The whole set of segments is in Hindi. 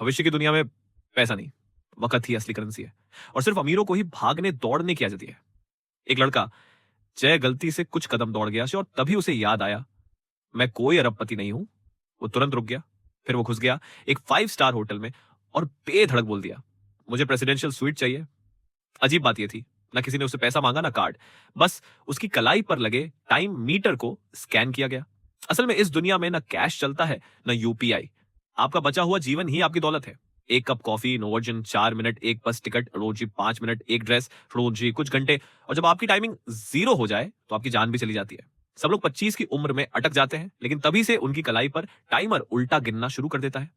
भविष्य की दुनिया में पैसा नहीं, वक्त ही असली करेंसी है। और सिर्फ अमीरों को ही भागने दौड़ने की आजादी है। एक लड़का जय गलती से कुछ कदम दौड़ गया और तभी उसे याद आया, मैं कोई अरबपति नहीं हूं। वो तुरंत रुक गया। फिर वो घुस गया एक 5 स्टार होटल में और बेधड़क बोल दिया, मुझे प्रेसिडेंशियल स्वीट चाहिए। अजीब बात यह थी, ना किसी ने उससे पैसा मांगा ना कार्ड, बस उसकी कलाई पर लगे टाइम मीटर को स्कैन किया गया। असल में इस दुनिया में ना कैश चलता है ना यूपीआई। आपका बचा हुआ जीवन ही आपकी दौलत है। एक कप कॉफी, नोवर्जन, 4 मिनट, एक बस टिकट, रोजी 5 मिनट, एक ड्रेस, रोजी कुछ घंटे। और जब आपकी टाइमिंग 0 हो जाए तो आपकी जान भी चली जाती है। सब लोग 25 की उम्र में अटक जाते हैं, लेकिन तभी से उनकी कलाई पर टाइमर उल्टा गिनना शुरू कर देता है।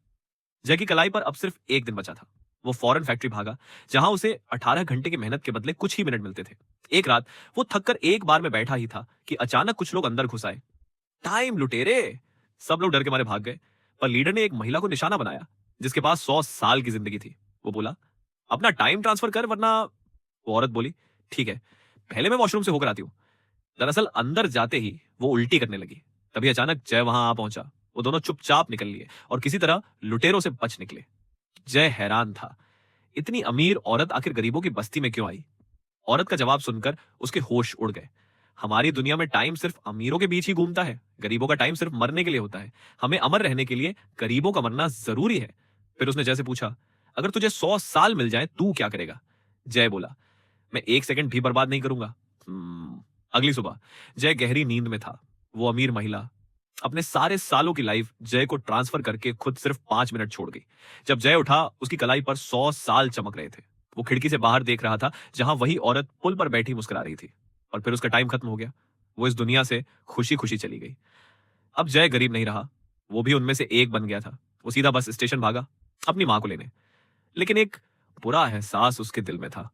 जय की कलाई पर अब सिर्फ एक दिन बचा था। वो फौरन फैक्ट्री भागा, जहां उसे 18 घंटे की मेहनत के बदले कुछ ही मिनट मिलते थे। एक रात वो थककर एक बार में बैठा ही था कि अचानक कुछ लोग अंदर घुस आए। टाइम लुटेरे! सब लोग डर के मारे भाग गए, पर लीडर ने एक महिला को निशाना बनाया जिसके पास 100 साल की जिंदगी थी। वो बोला, अपना टाइम ट्रांसफर कर, वरना। वो औरत बोली, ठीक है, पहले मैं वॉशरूम से होकर आती हूँ। दरअसल अंदर जाते ही वो उल्टी करने लगी। तभी अचानक जय वहां आ पहुंचा। वो दोनों चुपचाप निकल लिए और किसी तरह लुटेरों से बच निकले। जय हैरान था, इतनी अमीर औरत आखिर गरीबों की बस्ती में क्यों आई? औरत का जवाब सुनकर उसके होश उड़ गए। हमारी दुनिया में टाइम सिर्फ अमीरों के बीच ही घूमता है, गरीबों का टाइम सिर्फ मरने के लिए होता है। हमें अमर रहने के लिए गरीबों का मरना जरूरी है। फिर उसने जय से पूछा, अगर तुझे 100 साल मिल जाए तू क्या करेगा? जय बोला, मैं 1 सेकंड भी बर्बाद नहीं करूंगा। अगली सुबह जय गहरी नींद में था। वो अमीर महिला अपने सारे सालों की लाइफ जय को ट्रांसफर करके खुद सिर्फ 5 मिनट छोड़ गई। जब जय उठा, उसकी कलाई पर 100 साल चमक रहे थे। वो खिड़की से बाहर देख रहा था, जहां वही औरत पुल पर बैठी मुस्कुरा रही थी। और फिर उसका टाइम खत्म हो गया। वो इस दुनिया से खुशी खुशी चली गई। अब जय गरीब नहीं रहा, वो भी उनमें से एक बन गया था। वो सीधा बस स्टेशन भागा अपनी मां को लेने, लेकिन एक बुरा एहसास उसके दिल में था।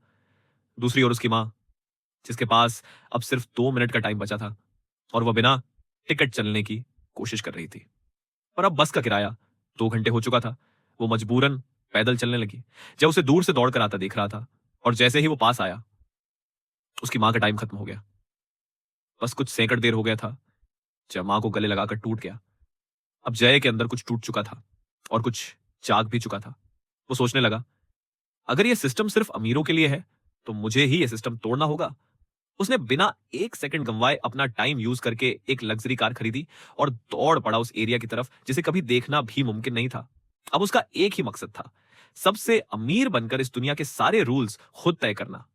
दूसरी ओर उसकी मां, जिसके पास अब सिर्फ 2 मिनट का टाइम बचा था और वह बिना टिकट चलने की कोशिश कर रही थी। पर अब बस का किराया 2 घंटे हो चुका था। वो मजबूरन पैदल चलने लगी। जब उसे दूर से दौड़कर आता देख रहा था और जैसे ही वो पास आया, उसकी मां का टाइम खत्म हो गया। बस कुछ सेकंड देर हो गया था जब मां को गले लगाकर टूट गया। अब जय के अंदर कुछ टूट चुका था और कुछ जाग भी चुका था। वो सोचने लगा, अगर ये सिस्टम सिर्फ अमीरों के लिए है तो मुझे ही ये सिस्टम तोड़ना होगा। उसने बिना 1 सेकंड गंवाए अपना टाइम यूज करके एक लग्जरी कार खरीदी और दौड़ पड़ा उस एरिया की तरफ जिसे कभी देखना भी मुमकिन नहीं था। अब उसका एक ही मकसद था, सबसे अमीर बनकर इस दुनिया के सारे रूल्स खुद तय करना।